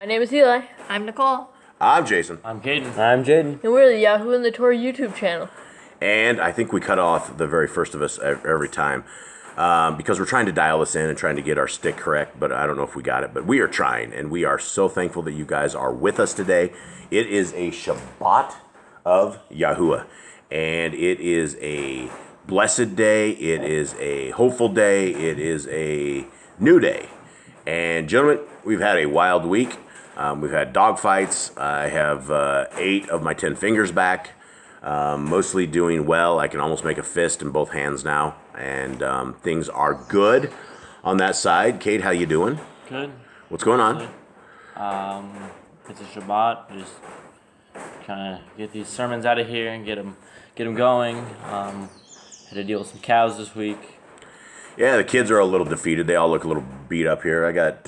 My name is Eli. I'm Nicole. I'm Jason. I'm Caden. I'm Jaden. And we're the Yahoo and the Torah YouTube channel. And I think we cut off the very first of us every time because we're trying to dial this in and trying to get our stick correct, but I don't know if we got it. But we are trying, and we are so thankful that you guys are with us today. It is a Shabbat of Yahuwah, and it is a blessed day. It is a hopeful day. It is a new day. And gentlemen, we've had a wild week. We've had dog fights. I have 8 of my 10 fingers back. Mostly doing well. I can almost make a fist in both hands now, and things are good on that side. Kate, how you doing? Good. What's going on? It's a Shabbat. Just kind of get these sermons out of here and get them going. Had to deal with some cows this week. Yeah, the kids are a little defeated. They all look a little beat up here. I got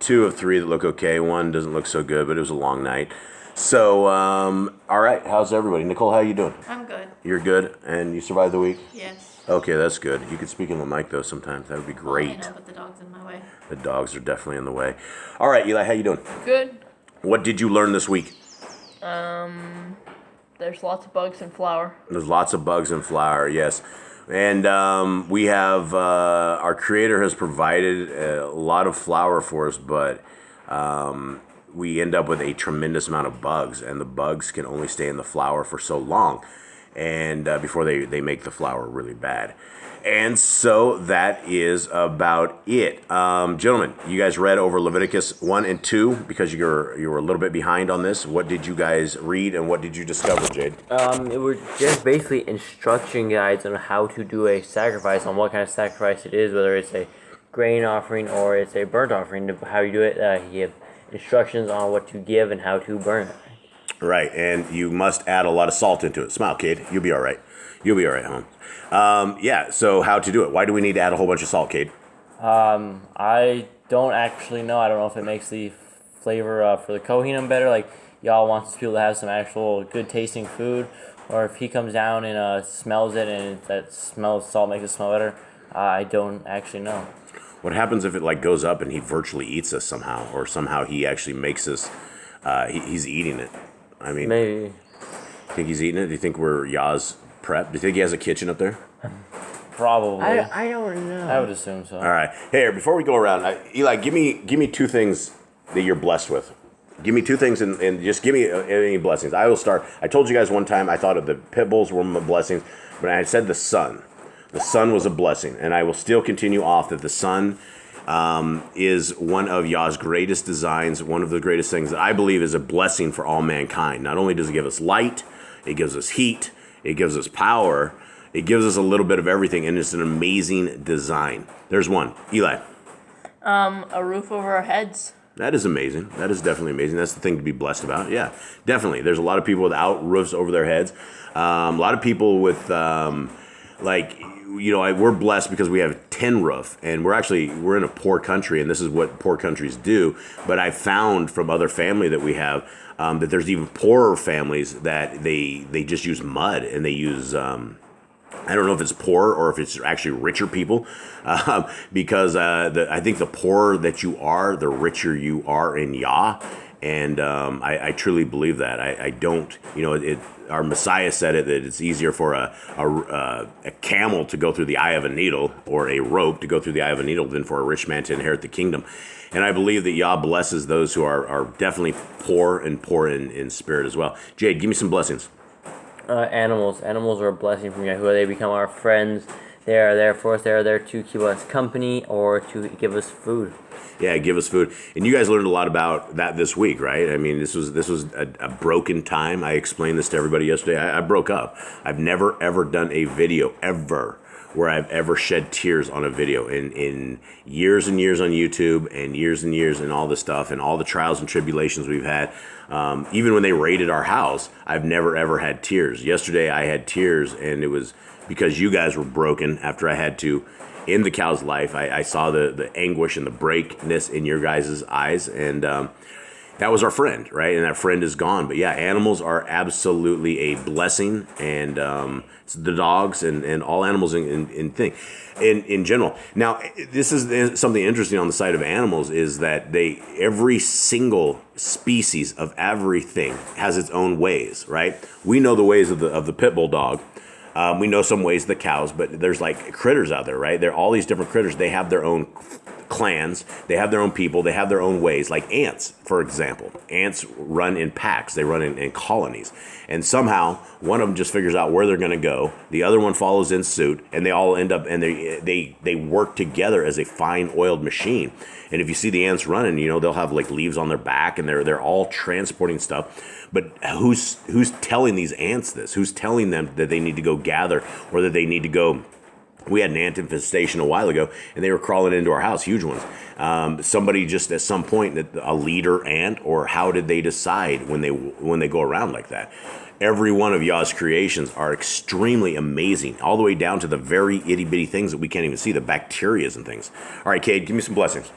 2 of 3 that look okay. One doesn't look so good, but it was a long night. So, all right, how's everybody? Nicole, how you doing? I'm good. You're good, and you survived the week? Yes. Okay, that's good. You could speak in the mic, though, sometimes. That would be great. I know, but the dog's in my way. The dogs are definitely in the way. All right, Eli, how you doing? Good. What did you learn this week? There's lots of bugs in flour. There's lots of bugs in flour, yes. And we have, our Creator has provided a lot of flour for us, but we end up with a tremendous amount of bugs, and the bugs can only stay in the flour for so long, and before they make the flour really bad. And so that is about it. Gentlemen, you guys read over Leviticus 1 and 2 because you were a little bit behind on this. What did you guys read, and what did you discover, Jade? It was just basically instruction guides on how to do a sacrifice, on what kind of sacrifice it is, whether it's a grain offering or it's a burnt offering, how you do it. You have instructions on what to give and how to burn it. Right, and you must add a lot of salt into it. Smile, kid. You'll be all right. You'll be all right, home. Yeah, so how to do it? Why do we need to add a whole bunch of salt, Cade? I don't actually know. I don't know if it makes the flavor for the Kohanim better. Like, y'all wants people to have some actual good tasting food, or if he comes down and smells it and that smell of salt makes it smell better. I don't actually know. What happens if it like goes up and he virtually eats us somehow, or somehow he actually makes us? He's eating it. I mean, Maybe. Think he's eating it? Do you think we're Yah's prep? Do you think he has a kitchen up there? Probably. I don't know. I would assume so. All right. Hey, before we go around, Eli, give me 2 things that you're blessed with. Give me 2 things and just give me any blessings. I will start. I told you guys one time I thought of the pit bulls were my blessings, but I said the sun. The sun was a blessing, and I will still continue off that the sun is one of Yah's greatest designs, one of the greatest things that I believe is a blessing for all mankind. Not only does it give us light, it gives us heat, it gives us power, it gives us a little bit of everything, and it's an amazing design. There's one. Eli. A roof over our heads. That is amazing. That is definitely amazing. That's the thing to be blessed about. Yeah, definitely. There's a lot of people without roofs over their heads. A lot of people with, we're blessed because we have tin roof, and we're in a poor country, and this is what poor countries do. But I found from other family that we have that there's even poorer families that they just use mud, and they use I don't know if it's poor or if it's actually richer people, because I think the poorer that you are, the richer you are in Yah. And I truly believe that. I don't, our Messiah said it, that it's easier for a camel to go through the eye of a needle, or a rope to go through the eye of a needle, than for a rich man to inherit the kingdom. And I believe that Yah blesses those who are definitely poor and poor in spirit as well. Jade, give me some blessings. Animals. Animals are a blessing from Yahuwah. They become our friends. They are there for us. They are there to keep us company or to give us food. Yeah, give us food. And you guys learned a lot about that this week, right? I mean, this was a broken time. I explained this to everybody yesterday. I broke up. I've never, ever done a video, ever, where I've ever shed tears on a video. In years and years on YouTube, and years and all this stuff, and all the trials and tribulations we've had. Even when they raided our house, I've never, ever had tears. Yesterday, I had tears, and it was because you guys were broken after I had to end the cow's life. I saw the anguish and the breakness in your guys' eyes, and that was our friend, right? And that friend is gone. But yeah, animals are absolutely a blessing, and it's the dogs and all animals in general. Now, this is something interesting on the side of animals is that every single species of everything has its own ways, right? We know the ways of the pit bull dog. We know some ways of the cows, but there's like critters out there, right? There are all these different critters. They have their own clans, they have their own people, they have their own ways. Like ants, for example. Ants run in packs, they run in colonies. And somehow one of them just figures out where they're going to go. The other one follows in suit, and they all end up, and they work together as a fine oiled machine. And if you see the ants running, they'll have like leaves on their back, and they're all transporting stuff. But who's telling these ants this? Who's telling them that they need to go gather, or that they need to go? We had an ant infestation a while ago, and they were crawling into our house, huge ones. Somebody just at some point, a leader ant, or how did they decide when they go around like that? Every one of Yah's creations are extremely amazing, all the way down to the very itty bitty things that we can't even see, the bacterias and things. All right, Cade, give me some blessings.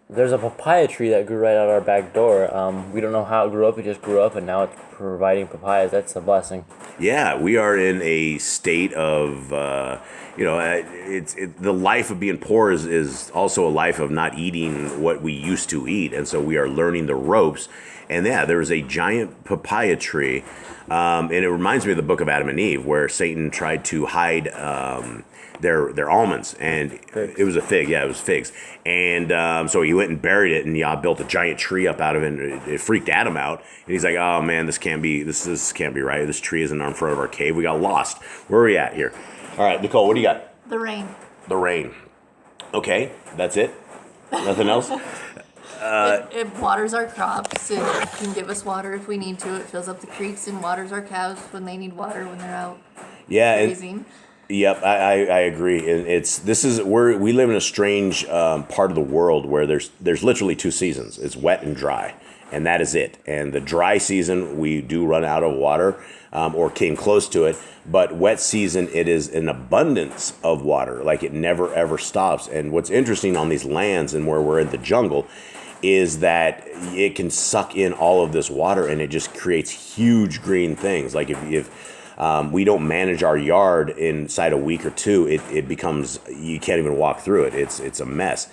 There's a papaya tree that grew right out our back door. We don't know how it grew up. It just grew up, and now it's providing papayas. That's a blessing. Yeah, we are in a state of, the life of being poor is also a life of not eating what we used to eat. And so we are learning the ropes. And yeah, there was a giant papaya tree. And it reminds me of the book of Adam and Eve, where Satan tried to hide their almonds, and figs. It was a fig. Yeah, it was figs. And so he went and buried it, and Yah built a giant tree up out of it. And it freaked Adam out, and he's like, "Oh man, this can't be right. This tree isn't in front of our cave. We got lost. Where are we at here?" All right, Nicole, what do you got? The rain. The rain. Okay, that's it. Nothing else. It waters our crops. It can give us water if we need to. It fills up the creeks and waters our cows when they need water when they're out grazing. Yep, I agree. And we live in a strange part of the world where there's literally two seasons. It's wet and dry, and that is it. And the dry season, we do run out of water, or came close to it. But wet season, it is an abundance of water, like it never ever stops. And what's interesting on these lands and where we're in the jungle is that it can suck in all of this water, and it just creates huge green things. Like if we don't manage our yard inside a week or two, it becomes, you can't even walk through it. It's a mess.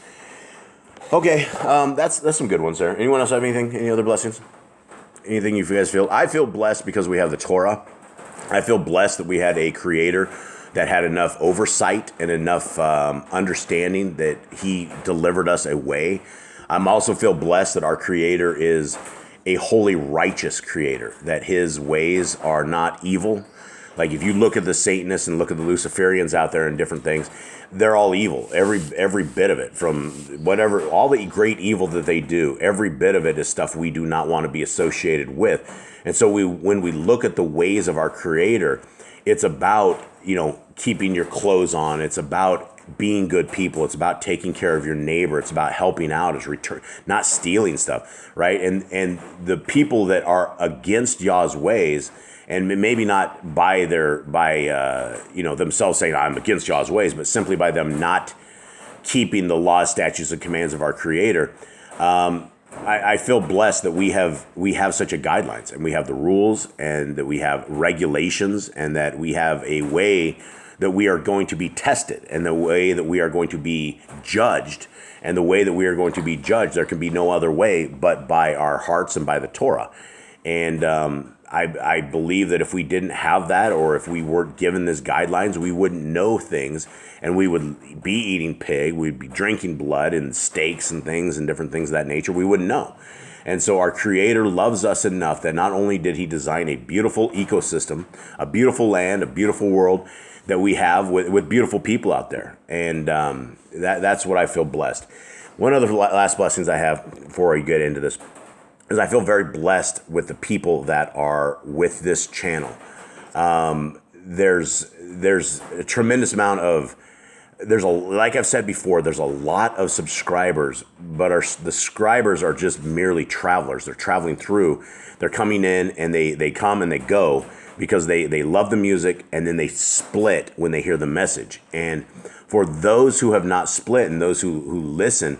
Okay, that's some good ones there. Anyone else have anything? Any other blessings? Anything you guys feel? I feel blessed because we have the Torah. I feel blessed that we had a creator that had enough oversight and enough understanding that he delivered us a way. I also feel blessed that our creator is a holy, righteous creator, that his ways are not evil. Like if you look at the Satanists and look at the Luciferians out there and different things, they're all evil. Every bit of it, from whatever, all the great evil that they do, every bit of it is stuff we do not want to be associated with. And so when we look at the ways of our creator, it's about, keeping your clothes on. It's about being good people. It's about taking care of your neighbor. It's about helping out, not stealing stuff, right? And the people that are against Yah's ways, and maybe not by themselves saying I'm against Yah's ways, but simply by them not keeping the laws, statutes, and commands of our Creator. I feel blessed that we have such a guidelines, and we have the rules, and that we have regulations, and that we have a way that we are going to be tested, and the way that we are going to be judged. And the way that we are going to be judged, there can be no other way but by our hearts and by the Torah. And I believe that if we didn't have that, or if we weren't given these guidelines, we wouldn't know things, and we would be eating pig, we'd be drinking blood and steaks and things and different things of that nature. We wouldn't know. And so our Creator loves us enough that not only did he design a beautiful ecosystem, a beautiful land, a beautiful world that we have with beautiful people out there. And that's what I feel blessed. One of the last blessings I have before I get into this is I feel very blessed with the people that are with this channel. There's a tremendous amount of, like I've said before, there's a lot of subscribers, but the subscribers are just merely travelers. They're traveling through. They're coming in, and they come and they go because they love the music, and then they split when they hear the message. And for those who have not split and those who listen,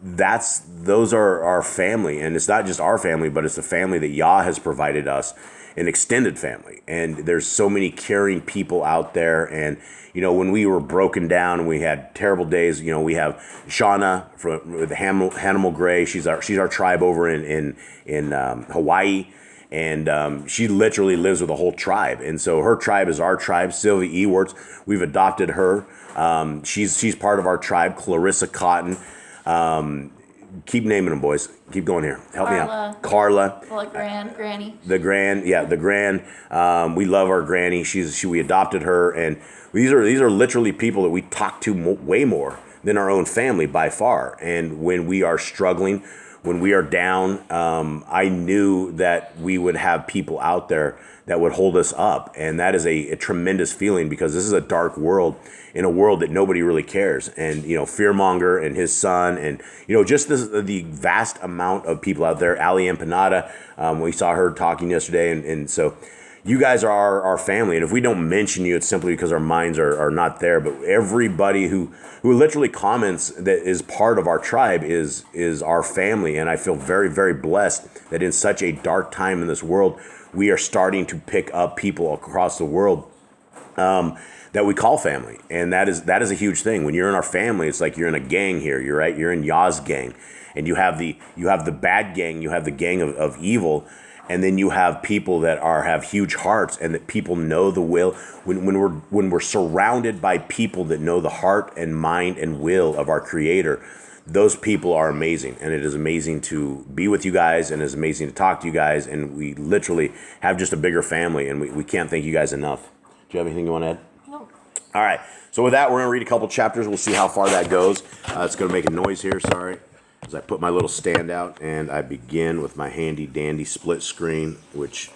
those are our family, and it's not just our family, but it's the family that Yah has provided us, an extended family. And there's so many caring people out there. And when we were broken down and we had terrible days, we have Shauna with Hannibal Gray. She's our tribe over in Hawaii. And she literally lives with a whole tribe. And so her tribe is our tribe. Sylvia Ewarts, we've adopted her. She's part of our tribe. Clarissa Cotton. Keep naming them, boys. Keep going here. Help me out. Carla. Like Granny. The Gran. We love our Granny. We adopted her. And these are literally people that we talk to way more than our own family by far. And when we are struggling, when we are down, I knew that we would have people out there that would hold us up. And that is a tremendous feeling, because this is a dark world, in a world that nobody really cares. And, Fearmonger and his son, and, just the vast amount of people out there. Ali Empanada, we saw her talking yesterday. And so you guys are our family. And if we don't mention you, it's simply because our minds are not there. But everybody who literally comments that is part of our tribe is our family. And I feel very, very blessed that in such a dark time in this world, we are starting to pick up people across the world that we call family. And that is a huge thing. When you're in our family, it's like you're in a gang here. You're right. You're in Yah's gang. And you have the bad gang, you have the gang of evil. And then you have people that have huge hearts, and that people know the will. When we're surrounded by people that know the heart and mind and will of our Creator, those people are amazing. And it is amazing to be with you guys, and it's amazing to talk to you guys. And we literally have just a bigger family, and we can't thank you guys enough. Do you have anything you want to add? No. All right. So with that, we're going to read a couple chapters. We'll see how far that goes. It's going to make a noise here. Sorry. As I put my little stand out, and I begin with my handy dandy split screen, which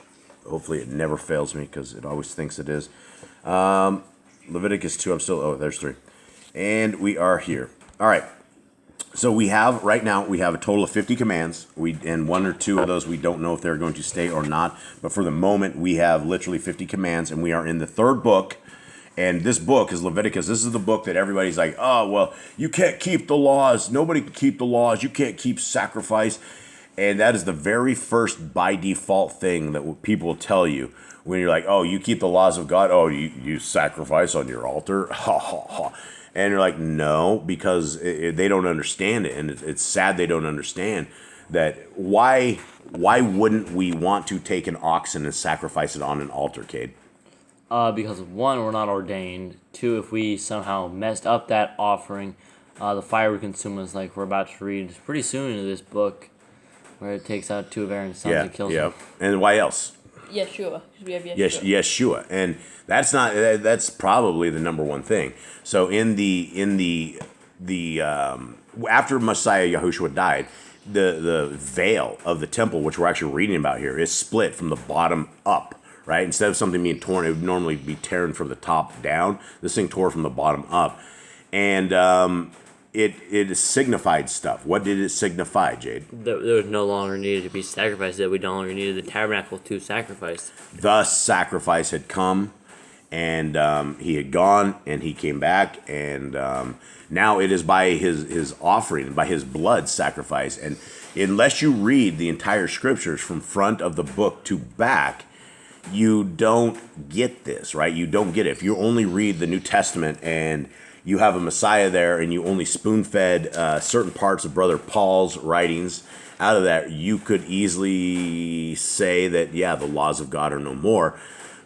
hopefully it never fails me, because it always thinks it is. Leviticus 2, there's 3. And we are here. All right. So right now we have a total of 50 commands. And 1 or 2 of those, we don't know if they're going to stay or not. But for the moment, we have literally 50 commands, and we are in the 3rd book. And this book is Leviticus. This is the book that everybody's like, oh, well, you can't keep the laws. Nobody can keep the laws. You can't keep sacrifice. And that is the very first by default thing that people will tell you when you're like, oh, you keep the laws of God. Oh, you sacrifice on your altar. Ha, ha, ha. And you're like, no, because they don't understand it. And it's sad they don't understand that. Why wouldn't we want to take an oxen and sacrifice it on an altar, Cade? Because 1, we're not ordained. 2, if we somehow messed up that offering, the fire would consume us, like we're about to read pretty soon in this book, where it takes out 2 of Aaron's sons and kills them. And why else? Yeshua. 'Cause we have Yeshua. Yes, Yeshua. And that's probably the number one thing. So in the after Messiah Yahushua died, the veil of the temple, which we're actually reading about here, is split from the bottom up. Right? Instead of something being torn, it would normally be torn from the top down. This thing tore from the bottom up. And it signified stuff. What did it signify, Jade? There was no longer needed to be sacrificed, that we no longer needed the tabernacle to sacrifice. Thus, sacrifice had come, and he had gone, and he came back, and now it is by his offering, by his blood sacrifice. And unless you read the entire scriptures from front of the book to back, you don't get this, right? You don't get it. If you only read the New Testament and you have a Messiah there and you only spoon-fed certain parts of Brother Paul's writings out of that, you could easily say that, yeah, the laws of God are no more.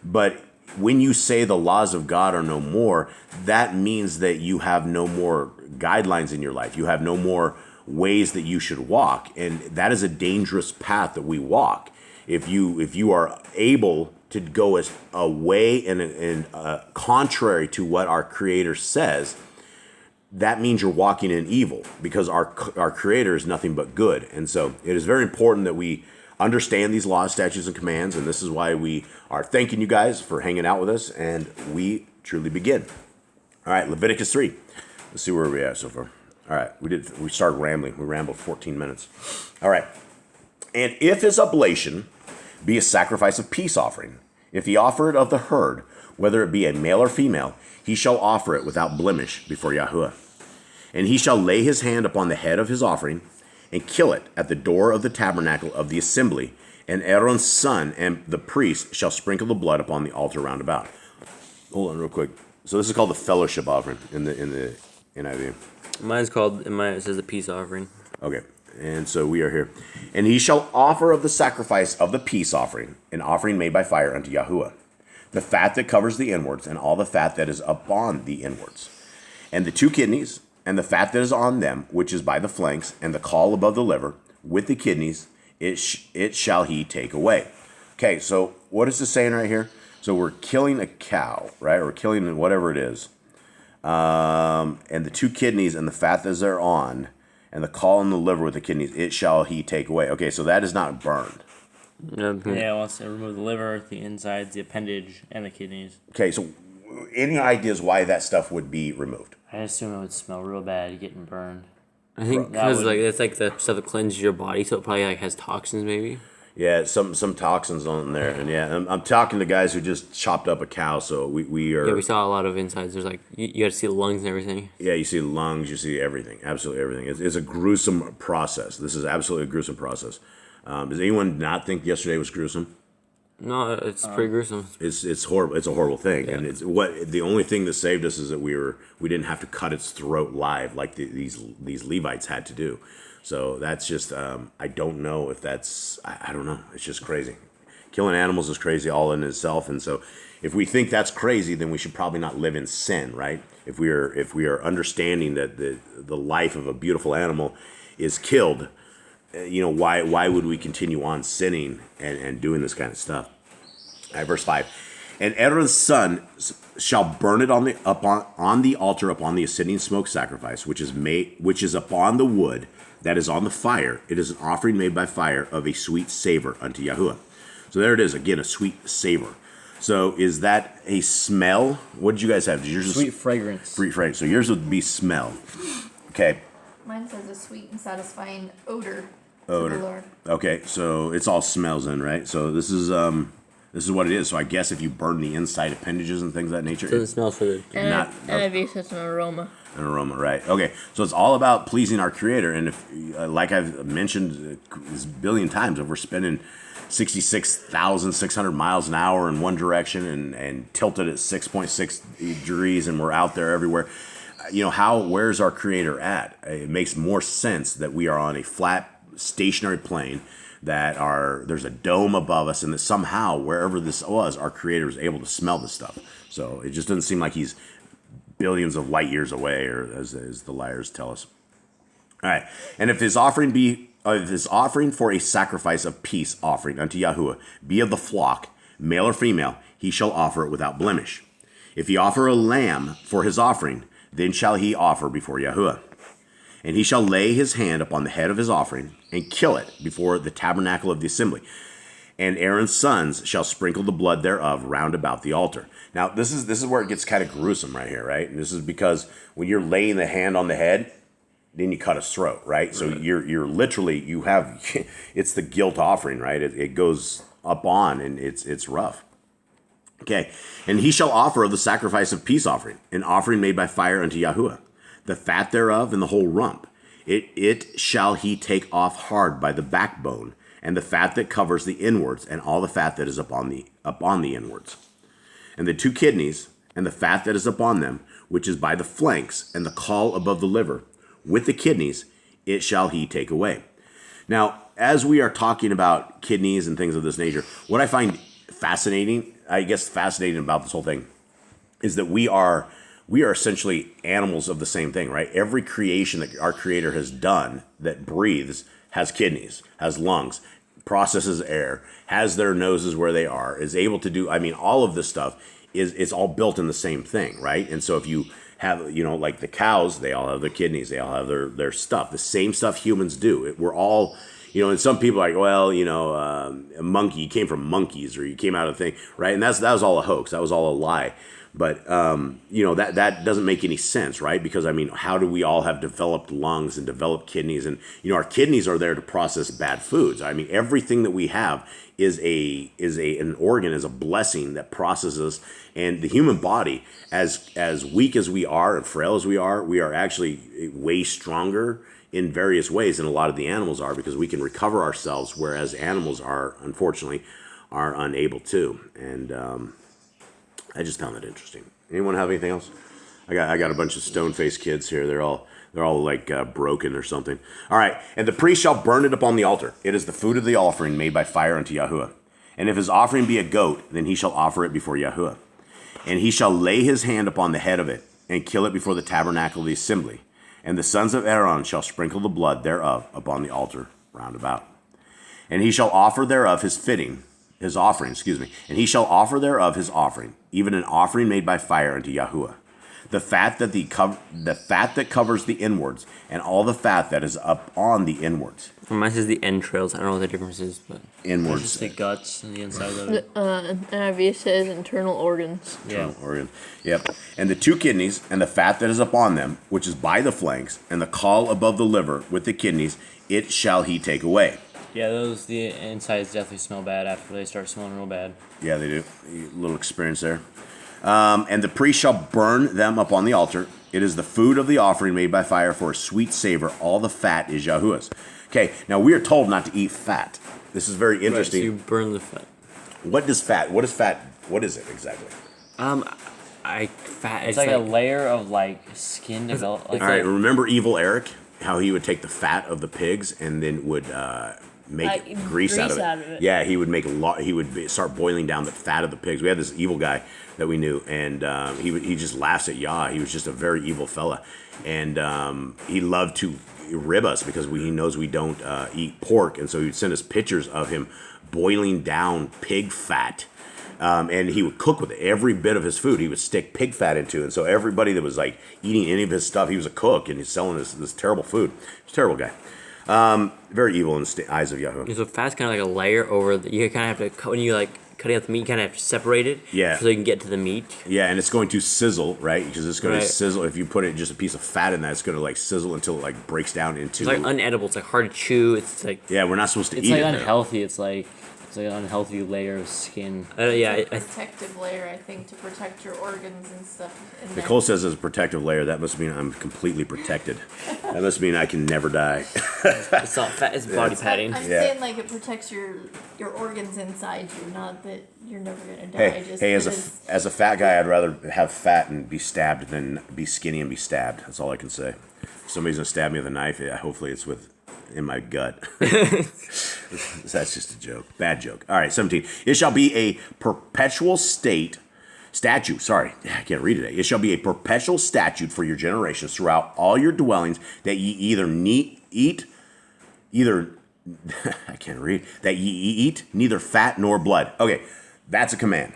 But when you say the laws of God are no more, that means that you have no more guidelines in your life. You have no more ways that you should walk. And that is a dangerous path that we walk. If you are able to go away and contrary to what our Creator says, that means you're walking in evil, because our Creator is nothing but good. And so it is very important that we understand these laws, statutes, and commands, and this is why we are thanking you guys for hanging out with us, and we truly begin. All right, Leviticus 3. Let's see where we are so far. All right, we started rambling. We rambled 14 minutes. All right. And if his oblation be a sacrifice of peace offering, if he offer it of the herd, whether it be a male or female, he shall offer it without blemish before Yahuwah. And he shall lay his hand upon the head of his offering and kill it at the door of the tabernacle of the assembly. And Aaron's son and the priest shall sprinkle the blood upon the altar round about. Hold on real quick. So this is called the fellowship offering in the NIV. Mine's called, it says the peace offering. Okay, and so we are here. And he shall offer of the sacrifice of the peace offering, an offering made by fire unto Yahuwah, the fat that covers the inwards, and all the fat that is upon the inwards, and the 2 kidneys, and the fat that is on them, which is by the flanks, and the caul above the liver, with the kidneys, it shall he take away. Okay, so what is this saying right here? So we're killing a cow, right? We're killing whatever it is. And the 2 kidneys and the fat that is thereon, and the caul and the liver with the kidneys, it shall he take away. Okay, so that is not burned. Yeah, wants to remove the liver, the insides, the appendage, and the kidneys. Okay, so any ideas why that stuff would be removed? I assume it would smell real bad getting burned. I think because it's like the stuff that cleanses your body, so it probably like has toxins maybe. Yeah, some toxins on there, and yeah, I'm talking to guys who just chopped up a cow, so we are. Yeah, we saw a lot of insides. There's like you got to see the lungs and everything. Yeah, you see the lungs, you see everything, absolutely everything. It's a gruesome process. This is absolutely a gruesome process. Does anyone not think yesterday was gruesome? No, it's pretty gruesome. It's horrible. It's a horrible thing, Yeah. and it's the only thing that saved us is that we didn't have to cut its throat live like these Levites had to do. So that's just I don't know if that's I don't know. It's just crazy. Killing animals is crazy all in itself, and so if we think that's crazy, then we should probably not live in sin, right? If we are understanding that the life of a beautiful animal is killed, why would we continue on sinning and doing this kind of stuff? All right, verse 5. And Aaron's son shall burn it on the altar upon the ascending smoke sacrifice, which is upon the wood that is on the fire. It is an offering made by fire of a sweet savor unto Yahuwah. So there it is again, a sweet savor. So is that a smell? What did you guys have? Did yours Sweet fragrance. Sweet fragrance. So yours would be smell. Okay. Mine says a sweet and satisfying odor. To the Lord. Okay, so it's all smells then, right? So this is what it is. So I guess if you burn the inside appendages and things of that nature, It doesn't smell so good. not NIV says an aroma. an aroma, right? Okay, so it's all about pleasing our Creator, and if, like I've mentioned this a billion times, if we're spending 66,600 miles an hour in one direction and tilted at 6.6 degrees, and we're out there everywhere, where's our Creator at? It makes more sense that we are on a flat, stationary plane, that there's a dome above us, and that somehow wherever this was, our Creator is able to smell this stuff. So it just doesn't seem like he's billions of light years away, or as the liars tell us. All right, and if his offering for a sacrifice of peace offering unto Yahuwah be of the flock, male or female, he shall offer it without blemish. If he offer a lamb for his offering, then shall he offer before Yahuwah. And he shall lay his hand upon the head of his offering and kill it before the tabernacle of the assembly. And Aaron's sons shall sprinkle the blood thereof round about the altar. Now, this is where it gets kind of gruesome right here, right? And this is because when you're laying the hand on the head, then you cut his throat, right? So you're literally, it's the guilt offering, right? It goes up on, and it's rough. Okay, and he shall offer of the sacrifice of peace offering, an offering made by fire unto Yahuwah, the fat thereof and the whole rump. It shall he take off hard by the backbone, and the fat that covers the inwards, and all the fat that is upon the inwards. And the 2 kidneys, and the fat that is upon them, which is by the flanks, and the caul above the liver, with the kidneys, it shall he take away. Now, as we are talking about kidneys and things of this nature, what I find fascinating about this whole thing, is that we are essentially animals of the same thing, right? Every creation that our Creator has done that breathes has kidneys, has lungs, processes air, has their noses where they are, is able to do, all of this stuff is all built in the same thing, right? And so if you have, like the cows, they all have their kidneys, they all have their stuff, the same stuff humans do. We're all, and some people are like, well, a monkey, you came from monkeys, or you came out of a thing, right? And that was all a hoax. That was all a lie. But that doesn't make any sense, right? Because I mean, how do we all have developed lungs and developed kidneys? And our kidneys are there to process bad foods. I mean, everything that we have is an organ, is a blessing that processes. And the human body, as weak as we are and frail as we are actually way stronger in various ways than a lot of the animals are, because we can recover ourselves, whereas animals are, unfortunately, are unable to. And I just found that interesting. Anyone have anything else? I got a bunch of stone-faced kids here. They're all like broken or something. All right. And the priest shall burn it upon the altar. It is the food of the offering made by fire unto Yahuwah. And if his offering be a goat, then he shall offer it before Yahuwah. And he shall lay his hand upon the head of it, and kill it before the tabernacle of the assembly. And the sons of Aaron shall sprinkle the blood thereof upon the altar round about. And he shall offer thereof his offering, and he shall offer thereof his offering, even an offering made by fire unto Yahuwah. The fat that covers the inwards, and all the fat that is up on the inwards. Mine says the entrails. I don't know what the difference is, but Inwards. Just the guts and the inside of it. NIV says internal organs. Internal organ. Yep. And the two kidneys, and the fat that is upon them, which is by the flanks, and the caul above the liver with the kidneys, it shall he take away. Yeah, the insides definitely smell bad after they start smelling real bad. Yeah, they do. A little experience there. And the priest shall burn them upon the altar. It is the food of the offering made by fire for a sweet savor. All the fat is Yahuwah's. Okay, now we are told not to eat fat. This is very interesting. Right, so you burn the fat. What is fat? What is it exactly? Fat. It's like a layer of like skin develop. Like all right, remember Evil Eric? How he would take the fat of the pigs and then would make grease out of it. Yeah, he would start boiling down the fat of the pigs. We had this evil guy that we knew, and he just laughs at Yah. He was just a very evil fella, and he loved to rib us because he knows we don't eat pork, and so he would send us pictures of him boiling down pig fat. And he would cook with it. Every bit of his food he would stick pig fat into. And so everybody that was like eating any of his stuff, he was a cook and he's selling this terrible food. He's a terrible guy. Very evil in the eyes of Yahweh. So fat's kind of like a layer over. You kind of have to, when you like cutting out the meat, you kind of have to separate it. Yeah. So you can get to the meat. Yeah, and it's going to sizzle, right? Because it's going to sizzle. If you put just a piece of fat in that, it's going to like sizzle until it like breaks down into. It's like unedible. It's like hard to chew. It's like. Yeah, we're not supposed to eat it. It's like unhealthy. It's like an unhealthy layer of skin. Protective layer, I think, to protect your organs and stuff. Nicole says it's a protective layer. That must mean I'm completely protected. That must mean I can never die. It's not fat. It's body padding. I'm saying like it protects your organs inside you, not that you're never gonna die. Hey, as a fat guy, I'd rather have fat and be stabbed than be skinny and be stabbed. That's all I can say. If somebody's gonna stab me with a knife, hopefully it's in my gut. That's just a joke. Bad joke. All right, 17. It shall be a perpetual statute. Sorry, I can't read it. It shall be a perpetual statute for your generations throughout all your dwellings that ye eat neither fat nor blood. Okay, that's a command.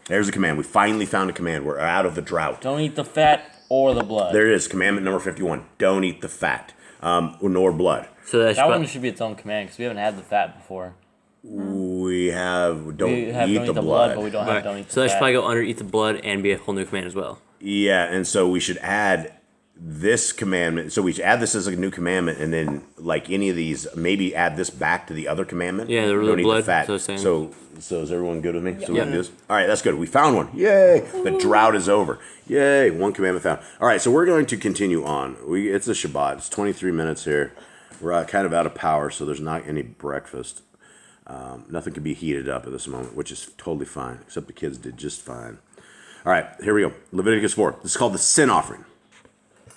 There's a command. We finally found a command. We're out of the drought. Don't eat the fat or the blood. There it is. Commandment number 51. Don't eat the fat nor blood. So that one should be its own command because we haven't had the fat before. We have don't eat the blood, but we don't have don't eat the fat. So that should probably go under eat the blood and be a whole new command as well. Yeah, and so we should add this commandment. So we should add this as a new commandment, and then like any of these, maybe add this back to the other commandment. Yeah, the don't eat blood. The fat. So is everyone good with me? Yep. So we can do this. All right, that's good. We found one. Yay! The drought is over. Yay! One commandment found. All right, so we're going to continue on. It's a Shabbat. It's 23 minutes here. We're kind of out of power, so there's not any breakfast. Nothing can be heated up at this moment, which is totally fine, except the kids did just fine. All right, here we go. Leviticus 4. This is called the sin offering.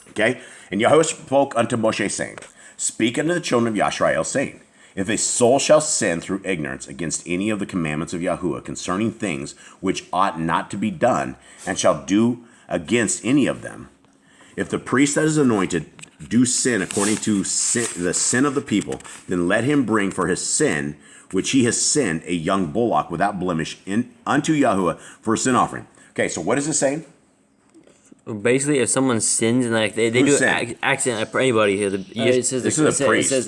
Okay? And Yahweh spoke unto Moshe, saying, Speak unto the children of Yisrael, saying, If a soul shall sin through ignorance against any of the commandments of Yahuwah concerning things which ought not to be done, and shall do against any of them, if the priest that is anointed do sin according to the sin of the people, then let him bring for his sin, which he has sinned, a young bullock without blemish unto Yahuwah for a sin offering. Okay, so what is it saying? Basically, if someone sins and like they do an accident for anybody here, it says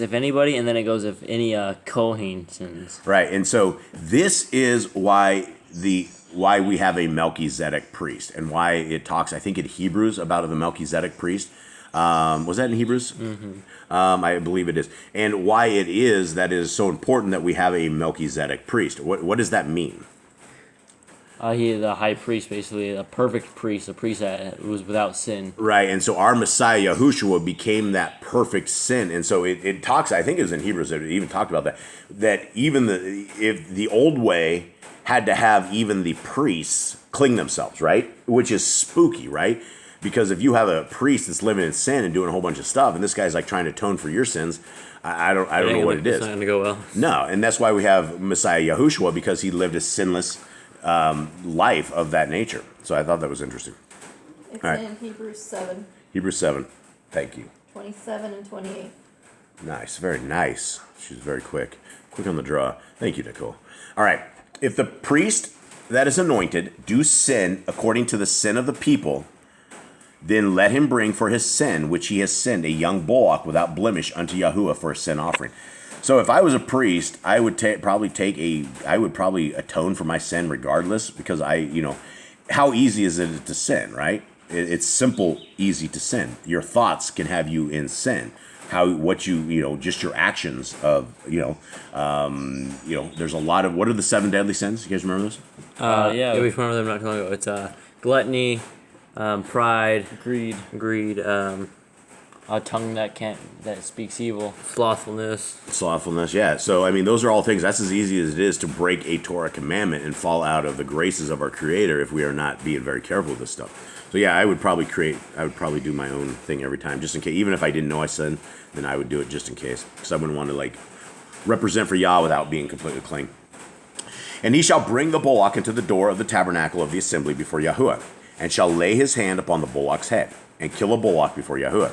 if anybody, and then it goes if any Kohen sins. Right, and so this is why why we have a Melchizedek priest and why it talks, I think in Hebrews, about the Melchizedek priest. Was that in Hebrews? Mm-hmm. I believe it is. And why it is that it is so important that we have a Melchizedek priest. What does that mean? He is the high priest, basically, a perfect priest, a priest that was without sin. Right, and so our Messiah, Yahushua, became that perfect sin. And so it talks, I think it was in Hebrews, it even talked about that even if the old way had to have even the priests clean themselves, right? Which is spooky, right? Because if you have a priest that's living in sin and doing a whole bunch of stuff, and this guy's like trying to atone for your sins, I don't know what it is. It's not going to go well. No, and that's why we have Messiah Yahushua, because he lived a sinless life of that nature. So I thought that was interesting. It's All right. in Hebrews 7, Hebrews 7. Thank you. 27 and 28. Nice. Very nice. She's very quick. Quick on the draw. Thank you, Nicole. All right. If the priest that is anointed do sin according to the sin of the people, then let him bring for his sin, which he has sinned, a young bullock without blemish unto Yahuwah for a sin offering. So if I was a priest, I would probably atone for my sin regardless, because how easy is it to sin, right? It's simple, easy to sin. Your thoughts can have you in sin. Just your actions of, there's a lot of, what are the 7 deadly sins? You guys remember those? Yeah, we remember them not too long ago. It's gluttony, pride, greed, a tongue that speaks evil, slothfulness. Yeah. So those are all things. That's as easy as it is to break a Torah commandment and fall out of the graces of our Creator if we are not being very careful with this stuff. So yeah, I would probably do my own thing every time, just in case. Even if I didn't know I sinned, then I would do it just in case, because I wouldn't want to represent for Yah without being completely clean. And he shall bring the bullock into the door of the tabernacle of the assembly before Yahuwah, and shall lay his hand upon the bullock's head, and kill a bullock before Yahuwah.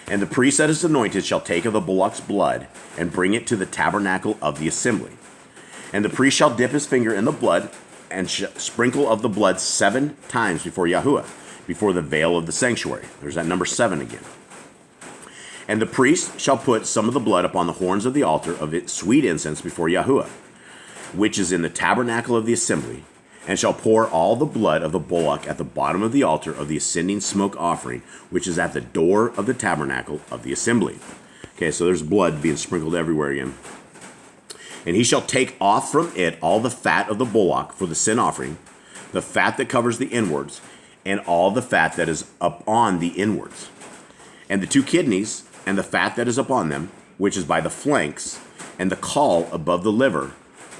And the priest that is anointed shall take of the bullock's blood, and bring it to the tabernacle of the assembly. And the priest shall dip his finger in the blood, and sprinkle of the blood 7 times before Yahuwah, before the veil of the sanctuary. There's that number 7 again. And the priest shall put some of the blood upon the horns of the altar of its sweet incense before Yahuwah, which is in the tabernacle of the assembly, and shall pour all the blood of the bullock at the bottom of the altar of the ascending smoke offering, which is at the door of the tabernacle of the assembly. Okay, so there's blood being sprinkled everywhere again. And he shall take off from it all the fat of the bullock for the sin offering, the fat that covers the inwards, and all the fat that is upon the inwards, and the 2 kidneys, and the fat that is upon them, which is by the flanks, and the caul above the liver,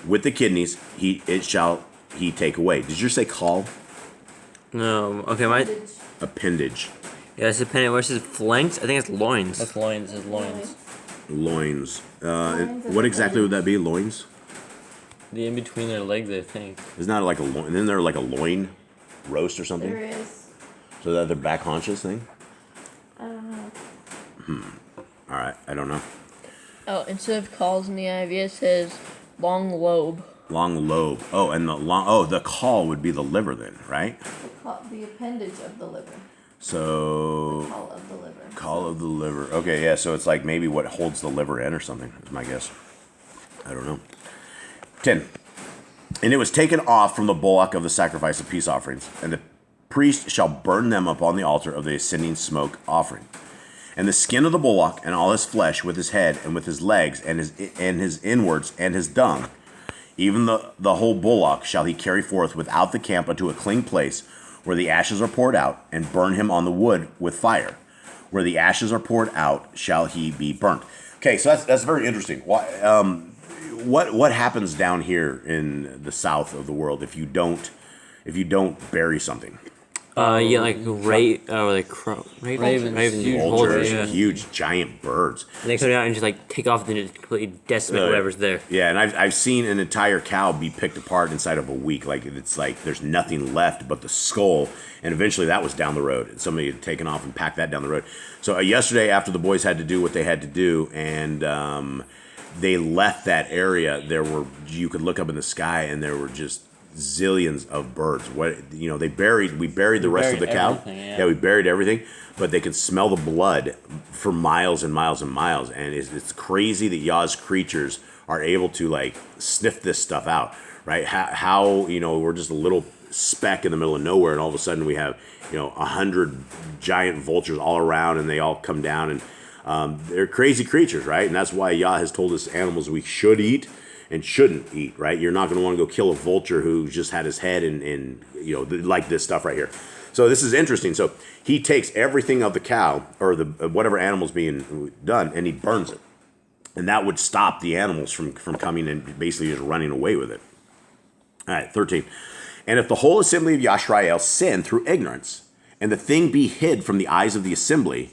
with the kidneys, it shall he take away. Did you say caul? No. Okay, Appendage. Yeah, it's appendage. Where's his flanks? I think it's loins. That's loins. It's loins. Loins. What exactly would that be? Loins? The in between their legs, I think. Isn't that like a loin? Isn't there like a loin roast or something? There is. So that their back haunches thing? I don't know. All right, I don't know. Oh, instead of calls in the IV, it says long lobe. Long lobe. Oh, and the caul would be the liver then, right? The appendage of the liver. So Caul of the liver. Caul of the liver. Okay, yeah, so it's like maybe what holds the liver in or something, is my guess. I don't know. 10. And it was taken off from the bullock of the sacrifice of peace offerings, and the priest shall burn them upon the altar of the ascending smoke offering. And the skin of the bullock, and all his flesh, with his head, and with his legs, and his inwards, and his dung, even the whole bullock shall he carry forth without the camp unto a clean place, where the ashes are poured out, and burn him on the wood with fire. Where the ashes are poured out, shall he be burnt. Okay, so that's very interesting. What happens down here in the south of the world if you don't bury something? Ravens, huge Vultures, yeah. huge giant birds. And they come down and just take off and just completely decimate whatever's there. Yeah, and I've seen an entire cow be picked apart inside of a week. It's like there's nothing left but the skull, and eventually that was down the road, and somebody had taken off and packed that down the road. So yesterday, after the boys had to do what they had to do, and they left that area, you could look up in the sky, and there were just zillions of birds. We buried the rest of the cow. Yeah, we buried everything, but they could smell the blood for miles and miles and miles, and it's crazy that Yah's creatures are able to sniff this stuff out. right? How we're just a little speck in the middle of nowhere, and all of a sudden we have 100 giant vultures all around, and they all come down, and they're crazy creatures, right? And that's why Yah has told us animals we should eat and shouldn't eat, right? You're not going to want to go kill a vulture who just had his head in like this stuff right here. So this is interesting. So he takes everything of the cow or the whatever animal's being done, and he burns it, and that would stop the animals from coming and basically just running away with it. All right, 13. And if the whole assembly of Yisrael sin through ignorance, and the thing be hid from the eyes of the assembly,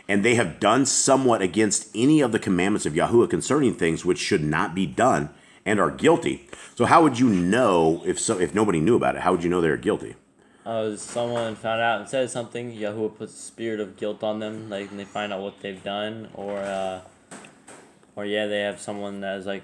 and they have done somewhat against any of the commandments of Yahuwah concerning things which should not be done, and are guilty. So how would you know if nobody knew about it? How would you know they were guilty? Someone found out and said something. Yahuwah puts a spirit of guilt on them, like when they find out what they've done, or they have someone that's like,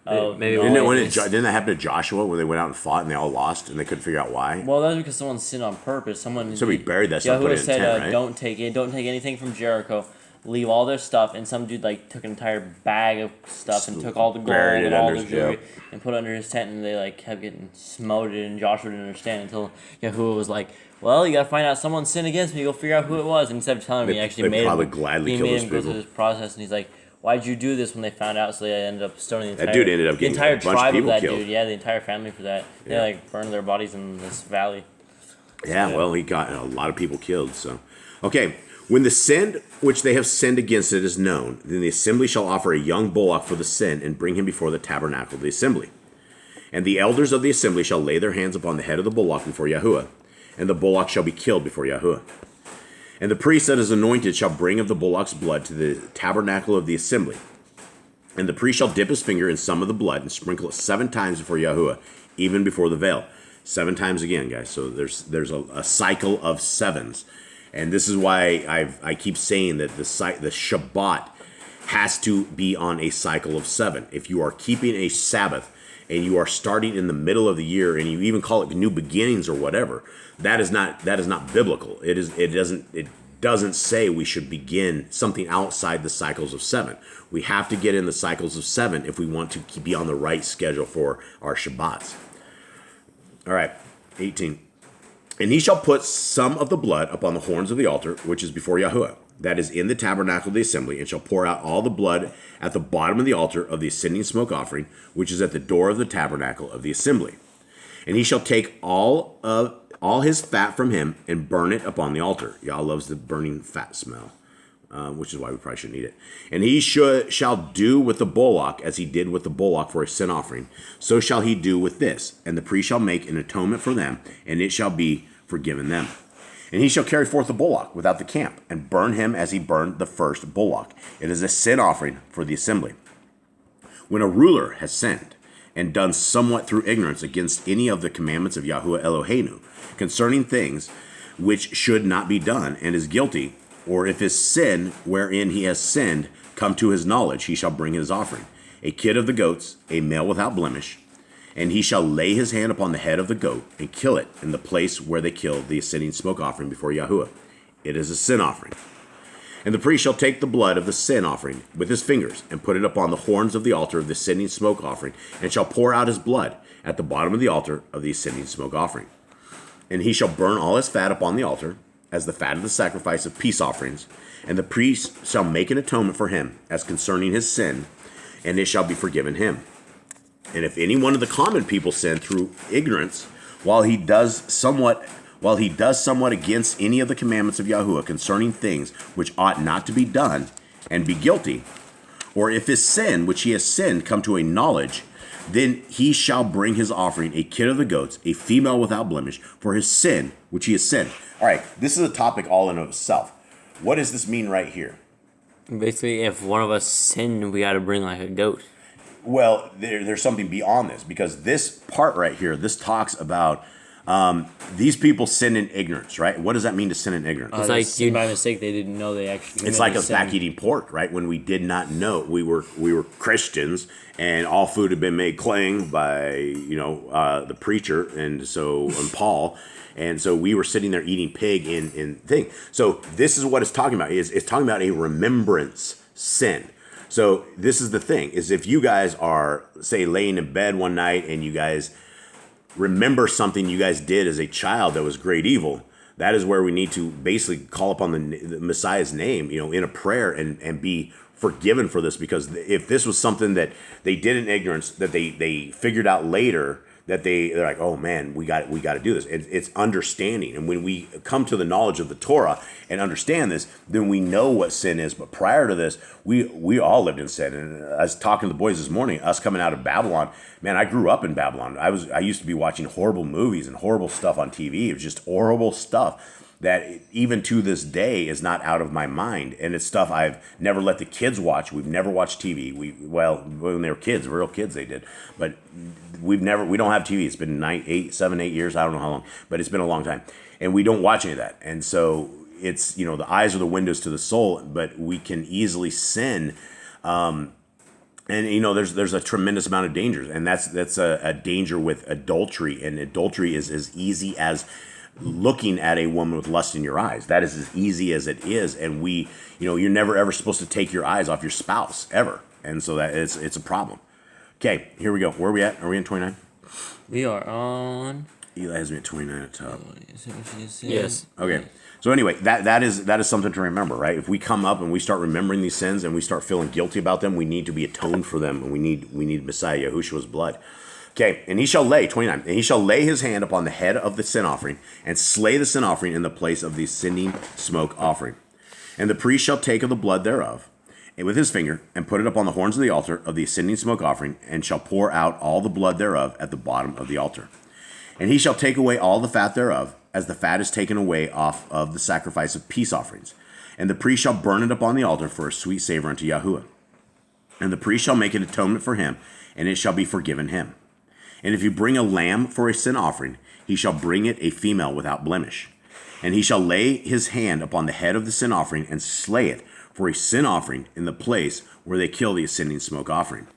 maybe didn't that happen to Joshua when they went out and fought and they all lost and they couldn't figure out why? Well, that's because someone sinned on purpose. Somebody buried that stuff. Yahuwah said, right? don't take anything from Jericho. Leave all their stuff, and some dude took an entire bag of stuff and took all the gold and all the jewelry and put it under his tent, and they kept getting smoted, and Joshua didn't understand until Yahuwah was like, well, you gotta find out someone sinned against me, go figure out who it was. And instead of telling him, he actually made him go through this process, and he's like, why'd you do this when they found out? So they ended up stoning the entire tribe of that dude. Yeah, the entire family for that. They burned their bodies in this valley. Yeah, well, he got a lot of people killed. So, okay. When the sin which they have sinned against it is known, then the assembly shall offer a young bullock for the sin and bring him before the tabernacle of the assembly. And the elders of the assembly shall lay their hands upon the head of the bullock before Yahuwah, and the bullock shall be killed before Yahuwah. And the priest that is anointed shall bring of the bullock's blood to the tabernacle of the assembly. And the priest shall dip his finger in some of the blood and sprinkle it 7 times before Yahuwah, even before the veil. 7 times again, guys. So there's a cycle of 7s. And this is why I keep saying that the Shabbat has to be on a cycle of 7. If you are keeping a Sabbath and you are starting in the middle of the year and you even call it new beginnings or whatever, that is not biblical. It doesn't say we should begin something outside the cycles of 7. We have to get in the cycles of 7 if we want to be on the right schedule for our Shabbats. All right, 18. And he shall put some of the blood upon the horns of the altar, which is before Yahuwah, that is in the tabernacle of the assembly, and shall pour out all the blood at the bottom of the altar of the ascending smoke offering, which is at the door of the tabernacle of the assembly. And he shall take all his fat from him and burn it upon the altar. Yah loves the burning fat smell, which is why we probably shouldn't eat it. And he shall do with the bullock as he did with the bullock for a sin offering. So shall he do with this. And the priest shall make an atonement for them, and it shall be forgiven them. And he shall carry forth the bullock without the camp, and burn him as he burned the first bullock. It is a sin offering for the assembly. When a ruler has sinned, and done somewhat through ignorance against any of the commandments of Yahuwah Eloheinu, concerning things which should not be done, and is guilty, or if his sin wherein he has sinned come to his knowledge, he shall bring his offering, a kid of the goats, a male without blemish, and he shall lay his hand upon the head of the goat and kill it in the place where they kill the ascending smoke offering before Yahuwah. It is a sin offering. And the priest shall take the blood of the sin offering with his fingers and put it upon the horns of the altar of the ascending smoke offering, and shall pour out his blood at the bottom of the altar of the ascending smoke offering. And he shall burn all his fat upon the altar, as the fat of the sacrifice of peace offerings, and the priest shall make an atonement for him as concerning his sin, and it shall be forgiven him. And if any one of the common people sin through ignorance, while he does somewhat against any of the commandments of Yahuwah concerning things which ought not to be done, and be guilty, or if his sin which he has sinned come to a knowledge, then he shall bring his offering, a kid of the goats, a female without blemish, for his sin which he has sinned. All right, this is a topic all in of itself. What does this mean right here? Basically, if one of us sinned, we got to bring a goat. Well, there's something beyond this, because this part right here, this talks about these people sin in ignorance, right? What does that mean to sin in ignorance? It's like sin by mistake. They didn't know they actually. It's like us back eating pork, right? When we did not know, we were Christians, and all food had been made clean by the preacher, and Paul, and so we were sitting there eating pig in thing. So this is what it's talking about. It's talking about a remembrance sin. So this is the thing, is if you guys are, say, laying in bed one night and you guys remember something you guys did as a child that was great evil, that is where we need to basically call upon the Messiah's name, in a prayer and be forgiven for this. Because if this was something that they did in ignorance, that they figured out later, that they're like, oh man, we got to do this. It's understanding. And when we come to the knowledge of the Torah and understand this, then we know what sin is. But prior to this, we all lived in sin. And I was talking to the boys this morning, us coming out of Babylon, man, I grew up in Babylon. I used to be watching horrible movies and horrible stuff on TV. It was just horrible stuff that even to this day is not out of my mind. And it's stuff I've never let the kids watch. We've never watched TV. When they were kids, real kids, they did. But we don't have TV. It's been 7, 8 years. I don't know how long, but it's been a long time. And we don't watch any of that. And so it's, the eyes are the windows to the soul, but we can easily sin. And there's a tremendous amount of dangers, and that's a danger with adultery. And adultery is as easy as looking at a woman with lust in your eyes. That is as easy as it is. And you're never ever supposed to take your eyes off your spouse ever. And so that it's a problem. Okay, here we go. Where are we at? Are we in 29? We are on. Eli has me at 29 at the top. Yes. Okay. So anyway, that is something to remember, right? If we come up and we start remembering these sins and we start feeling guilty about them, we need to be atoned for them, and we need Messiah Yahushua's blood. Okay, and he shall lay, 29, and he shall lay his hand upon the head of the sin offering and slay the sin offering in the place of the ascending smoke offering. And the priest shall take of the blood thereof and with his finger and put it upon the horns of the altar of the ascending smoke offering, and shall pour out all the blood thereof at the bottom of the altar. And he shall take away all the fat thereof, as the fat is taken away off of the sacrifice of peace offerings. And the priest shall burn it upon the altar for a sweet savor unto Yahuwah. And the priest shall make an atonement for him, and it shall be forgiven him. And if you bring a lamb for a sin offering, he shall bring it a female without blemish. And he shall lay his hand upon the head of the sin offering and slay it for a sin offering in the place where they kill the ascending smoke offering.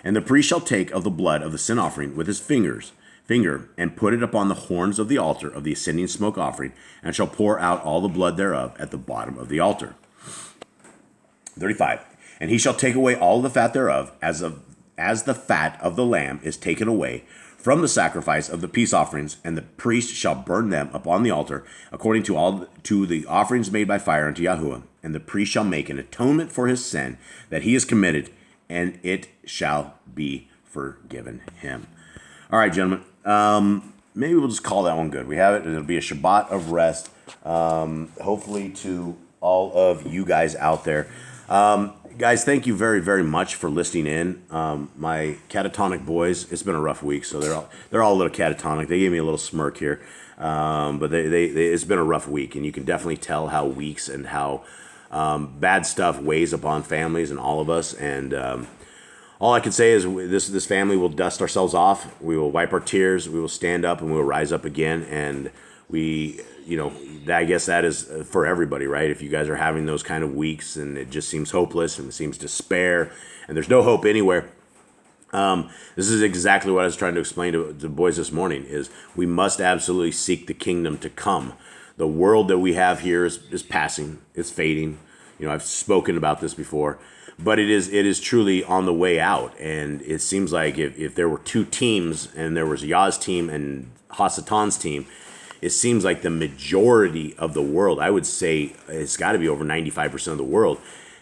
And the priest shall take of the blood of the sin offering with his finger and put it upon the horns of the altar of the ascending smoke offering, and shall pour out all the blood thereof at the bottom of the altar. 35. And he shall take away all the fat thereof, as the fat of the lamb is taken away from the sacrifice of the peace offerings, and the priest shall burn them upon the altar, according to the offerings made by fire unto Yahuwah. And the priest shall make an atonement for his sin that he has committed, and it shall be forgiven him. All right, gentlemen. Maybe we'll just call that one good. We have it. It'll be a Shabbat of rest. Hopefully to all of you guys out there. Guys, thank you very, very much for listening in. My catatonic boys, it's been a rough week, so they're all a little catatonic. They gave me a little smirk here, but it's been a rough week, and you can definitely tell how weeks and how bad stuff weighs upon families and all of us. And all I can say is this family will dust ourselves off. We will wipe our tears. We will stand up, and we will rise up again. And I guess that is for everybody, right? If you guys are having those kind of weeks and it just seems hopeless and it seems despair and there's no hope anywhere, this is exactly what I was trying to explain to the boys this morning, is we must absolutely seek the kingdom to come. The world that we have here is passing. It's fading. I've spoken about this before, but it is truly on the way out. And it seems like if there were two teams and there was Yah's team and Hasatan's team, it seems like the majority of the world, I would say it's got to be over 95% of the world,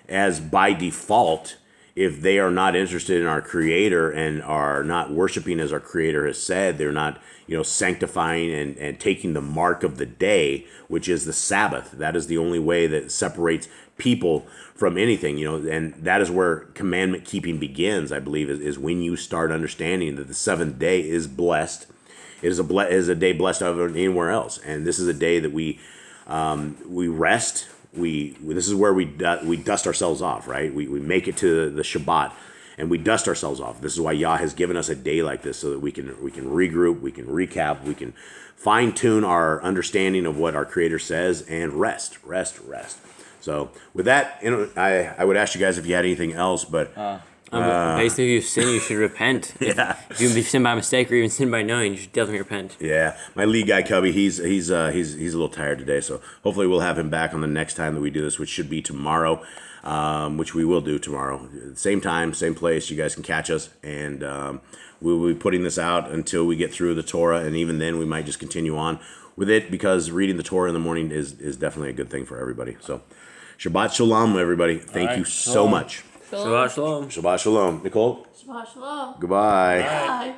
as by default, if they are not interested in our Creator and are not worshiping as our Creator has said, they're not, sanctifying and taking the mark of the day, which is the Sabbath. That is the only way that separates people from anything, and that is where commandment keeping begins, I believe, is when you start understanding that the seventh day is blessed. It is a day blessed other than anywhere else, and this is a day that we rest. This is where we dust ourselves off, right? We make it to the Shabbat, and we dust ourselves off. This is why Yah has given us a day like this, so that we can regroup, we can recap, we can fine tune our understanding of what our Creator says, and rest. So with that, I would ask you guys if you had anything else, but Basically, if you sin, you should repent. If you sin by mistake or even sin by knowing, you should definitely repent. Yeah, my lead guy Cubby, he's a little tired today, so hopefully we'll have him back on the next time that we do this, which should be tomorrow, which we will do tomorrow, same time, same place. You guys can catch us, and we will be putting this out until we get through the Torah, and even then we might just continue on with it because reading the Torah in the morning is definitely a good thing for everybody. So, Shabbat Shalom, everybody. Thank you so much. Shabbat Shalom. Shabbat Shalom. Nicole? Shabbat shalom. Goodbye. Bye.